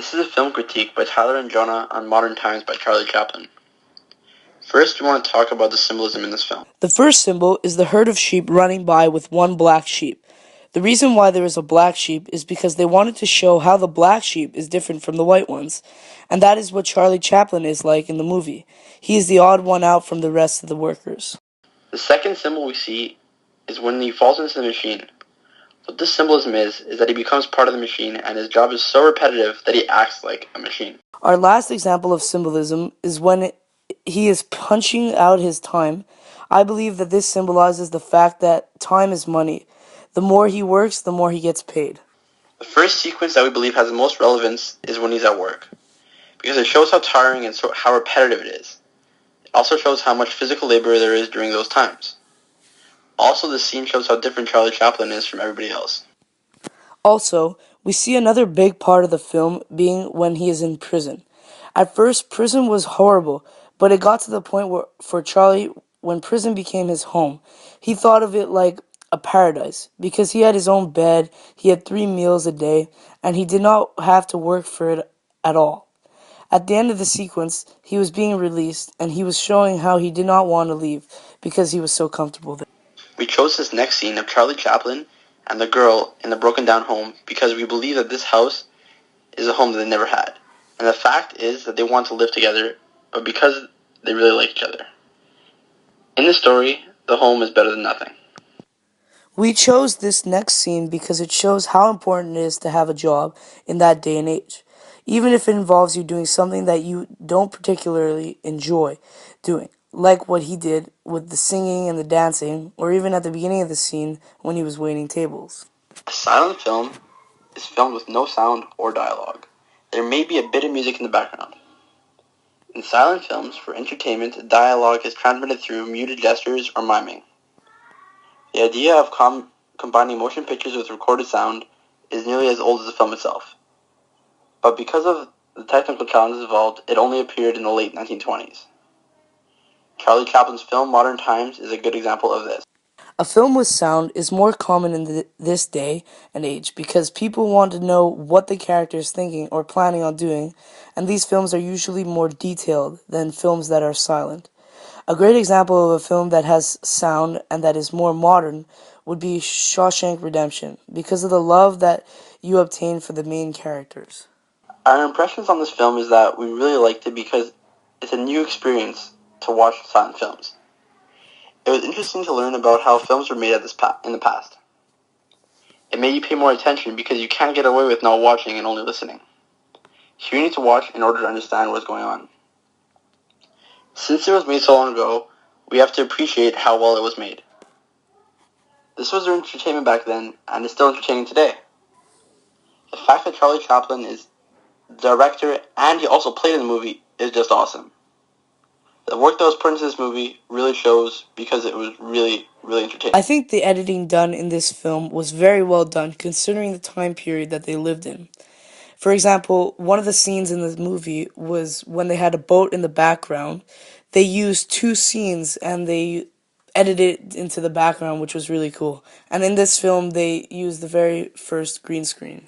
This is a film critique by Tyler and Jonah on Modern Times by Charlie Chaplin. First, we want to talk about the symbolism in this film. The first symbol is the herd of sheep running by with one black sheep. The reason why there is a black sheep is because they wanted to show how the black sheep is different from the white ones, and that is what Charlie Chaplin is like in the movie. He is the odd one out from the rest of the workers. The second symbol we see is when he falls into the machine. What this symbolism is that he becomes part of the machine and his job is so repetitive that he acts like a machine. Our last example of symbolism is when he is punching out his time. I believe that this symbolizes the fact that time is money. The more he works, the more he gets paid. The first sequence that we believe has the most relevance is when he's at work, because it shows how tiring and how repetitive it is. It also shows how much physical labor there is during those times. Also, this scene shows how different Charlie Chaplin is from everybody else. Also, we see another big part of the film being when he is in prison. At first, prison was horrible, but it got to the point where, for Charlie, when prison became his home, he thought of it like a paradise because he had his own bed, he had 3 meals a day, and he did not have to work for it at all. At the end of the sequence, he was being released, and he was showing how he did not want to leave because he was so comfortable there. We chose this next scene of Charlie Chaplin and the girl in the broken down home because we believe that this house is a home that they never had. And the fact is that they want to live together, but because they really like each other. In the story, the home is better than nothing. We chose this next scene because it shows how important it is to have a job in that day and age, even if it involves you doing something that you don't particularly enjoy doing, like what he did with the singing and the dancing, or even at the beginning of the scene when he was waiting tables. A silent film is filmed with no sound or dialogue. There may be a bit of music in the background. In silent films, for entertainment, dialogue is transmitted through muted gestures or miming. The idea of combining motion pictures with recorded sound is nearly as old as the film itself. But because of the technical challenges involved, it only appeared in the late 1920s. Charlie Chaplin's film Modern Times is a good example of this. A film with sound is more common in this day and age because people want to know what the character is thinking or planning on doing, and these films are usually more detailed than films that are silent. A great example of a film that has sound and that is more modern would be Shawshank Redemption, because of the love that you obtain for the main characters. Our impressions on this film is that we really liked it because it's a new experience to watch silent films. It was interesting to learn about how films were made in the past. It made you pay more attention because you can't get away with not watching and only listening. So you need to watch in order to understand what's going on. Since it was made so long ago, we have to appreciate how well it was made. This was entertainment back then, and it's still entertaining today. The fact that Charlie Chaplin is the director and he also played in the movie is just awesome. The work that was put into this movie really shows because it was really, really entertaining. I think the editing done in this film was very well done considering the time period that they lived in. For example, one of the scenes in the movie was when they had a boat in the background. They used 2 scenes and they edited it into the background, which was really cool. And in this film, they used the very first green screen.